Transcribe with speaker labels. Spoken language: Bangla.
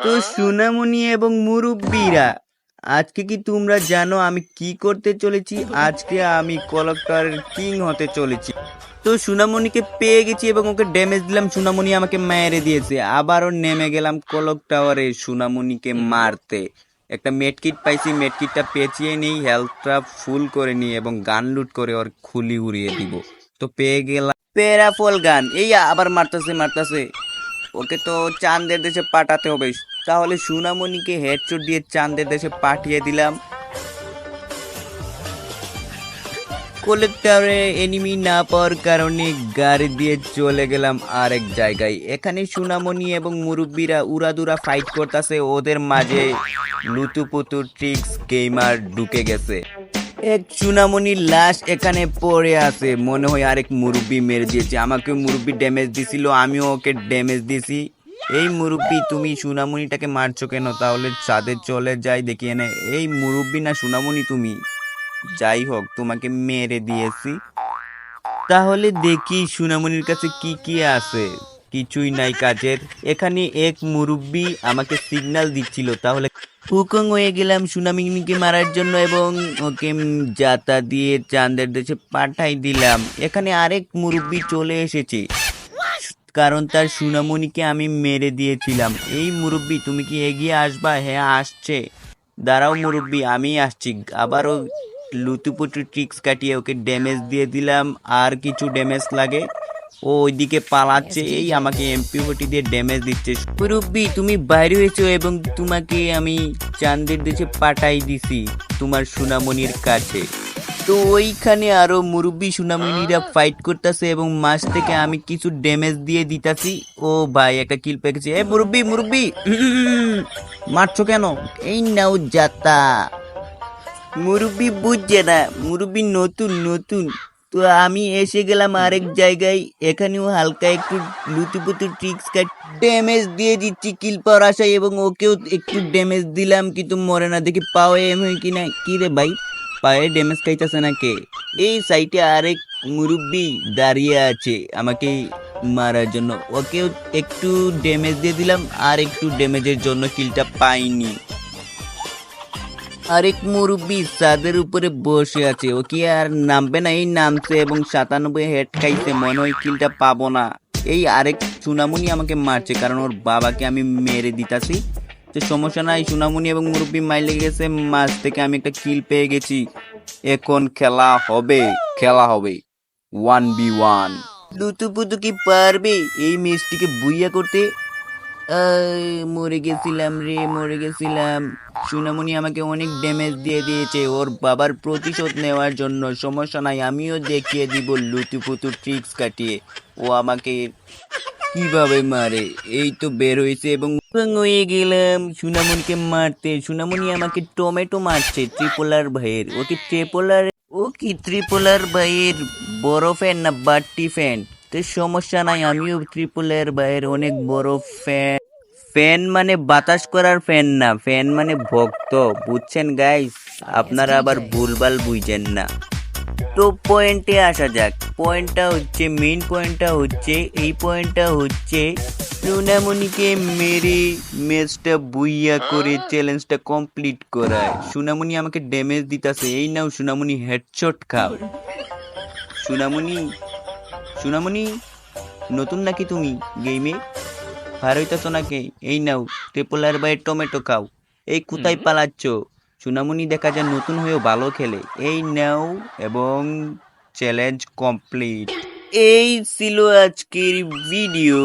Speaker 1: তো সোনামণি এবং মুরব্বীরা, আজকে কি তোমরা জানো আমি কি করতে চলেছি? আজকে আমি কলক টাওয়ারের কিং হতে চলেছি। তো সোনামণিকে পেয়ে গেছি এবং ওকে ড্যামেজ দিলাম, সোনামণি আমাকে মেরে দিয়েছে। আবারও নেমে গেলাম কলক টাওয়ারে সোনামণিকে মারতে। একটা মেডকিট পাইছি, মেডকিটটা পেঁচিয়ে নিই, হেলথটা ফুল করে নিই এবং গান লুট করে ওর খুলি উড়িয়ে দিব। তো পেয়ে গেলাম প্যারাফল গান। এই আবার মারতাছে। ওকে তো চাঁদের দেশে পাঠাতে হবে। তাহলে সোনামণিকে হেডশট দিয়ে চাঁদের দেশে পাঠিয়ে দিলাম। কলেক্টরে এনিমি না পাওয়ার কারণে গাড়ি দিয়ে চলে গেলাম আরেক জায়গায়। এখানে সোনামণি এবং মুরব্বীরা উড়াদুরা ফাইট করতেছে, ওদের মাঝে লুতুপুতু ট্রিক্স গেমার ঢুকে গেছে। এক সোনামণির লাশ এখানে পড়ে আছে, মনে হয় আরেক মুরব্বি মেরে দিয়েছে। আমাকে মুরব্বি ড্যামেজ দিছিল, আমিও ওকে ড্যামেজ দিছি। এই মুরব্বি তুমি সোনামণিটাকে মারছো কেন? তাহলে ছাদে চলে যাই দেখি এনে। এই মুরব্বি না সোনামণি তুমি? যাই হোক, তোমাকে মেরে দিয়েছি। তাহলে দেখি সোনামণির কাছে কি কি আছে। কিছুই নাই কাজের। এখানে এক মুরব্বি আমাকে সিগন্যাল দিচ্ছিল, তাহলে হুকং হয়ে গেলাম সোনামণিকে মারার জন্য এবং ওকে জাতা দিয়ে চাঁদের দেশে পাঠাই দিলাম। এখানে আরেক মুরব্বি চলে এসেছে, কারণ তার সোনামণিকে আমি মেরে দিয়েছিলাম। এই মুরব্বি তুমি কি এগিয়ে আসবা? হ্যাঁ আসছে। দাঁড়াও মুরব্বি, আমি আসছি। আবারও লুতুপুতু ট্রিক্স কাটিয়ে ওকে ড্যামেজ দিয়ে দিলাম। আর কিছু ড্যামেজ লাগে, ও ওইদিকে পালাচ্ছে। এই আমাকে MP40 দিয়ে ড্যামেজ দিচ্ছে। মুরব্বি তুমি বাইরে হয়েছো এবং তোমাকে আমি চাঁদের দেশে পাঠাই দিছি তোমার সোনামণির কাছে। তো ওইখানে আরো মুরব্বি সোনামণিরা ফাইট করতেছে এবং মাছ থেকে আমি কিছু ড্যামেজ দিয়ে দিতাছি। ও ভাই, একটা কিল পেয়েছে। এ মুরব্বি মারছো কেন? এই নাও জাতা। মুরব্বি বুঝছে না, মুরব্বি নতুন। তো আমি এসে গেলাম আরেক জায়গায়। এখানেও হালকা একটু লুতুপুতু ট্রিক্স কাট ড্যামেজ দিয়ে দিচ্ছি কিল পাওয়ার আশায় এবং ওকেও একটু ড্যামেজ দিলাম, কিন্তু মরে না। দেখি পাওয়ে এম হয় কিনা। কি রে ভাই, পায়ে ড্যামেজ খাইতেছে না কে? এই সাইটে আরেক মুরব্বি দাঁড়িয়ে আছে আমাকে মারার জন্য। ওকেও একটু ড্যামেজ দিয়ে দিলাম, আর একটু ড্যামেজের জন্য কিলটা পাইনি। আরেক মুরব্বি ছাদের উপরে বসে আছে, ও কি আর নামবে না? এই নামছে এবং 97 হেড খাইছে, মনে হয় কিলটা পাবো না। এই আরেক সোনামণি আমাকে মারছে, কারণ ওর বাবাকে আমি মেরে দিতাছি। তো সমস্যা নাই, সোনামণি এবং মুরব্বি মাইর লেগে গেছে। মাছ থেকে আমি একটা কিল পেয়ে গেছি। এখন খেলা হবে 1v1। লুতুপুতু কি পারবে এই ম্যাচটিকে বুইয়া করতে? মরে গেছিলাম। সোনামণি আমাকে অনেক ড্যামেজ দিয়ে দিয়েছে ওর বাবার প্রতিশোধ নেওয়ার জন্য। সমস্যা নাই, আমিও দেখিয়ে দিব লুতুপুতু ট্রিক্স কাটিয়ে ও আমাকে কিভাবে মারে। এই তো বের হয়েছে এবং হয়ে গেলাম সোনামণিকে মারতে। সোনামণি আমাকে টমেটো মারছে ত্রিপোলার ভাইয়ের। ও কি ত্রিপোলার ভাইয়ের বড় ফ্যান না বাট্টি ফ্যান? তো সমস্যা নাই, আমিও ত্রিপোলার ভাইয়ের অনেক বড় ফ্যান। ফ্যান মানে বাতাস করার ফ্যান না, ফ্যান মানে ভক্ত, বুঝছেন গাইস? আপনারা আবার ভুলভাল বুঝছেন না। তো পয়েন্টে আসা যাক। মেইন পয়েন্টটা হচ্ছে সোনামণিকে মেরে ম্যাচটা বুইয়া করে চ্যালেঞ্জটা কমপ্লিট করায়। সোনামণি আমাকে ড্যামেজ দিতেছে। এই নাও সোনামণি, হেডশট খাও। সোনামণি নতুন নাকি তুমি গেমে? ভার হইতেছো নাকি? এই নাও ট্রিপলার বাইয়ের টমেটো খাও। এই কোথায় পালাচ্ছ? সোনামণি দেখা যায় নতুন হয়েও ভালো খেলে। এই নাও এবং চ্যালেঞ্জ কমপ্লিট। এই ছিল আজকের ভিডিও।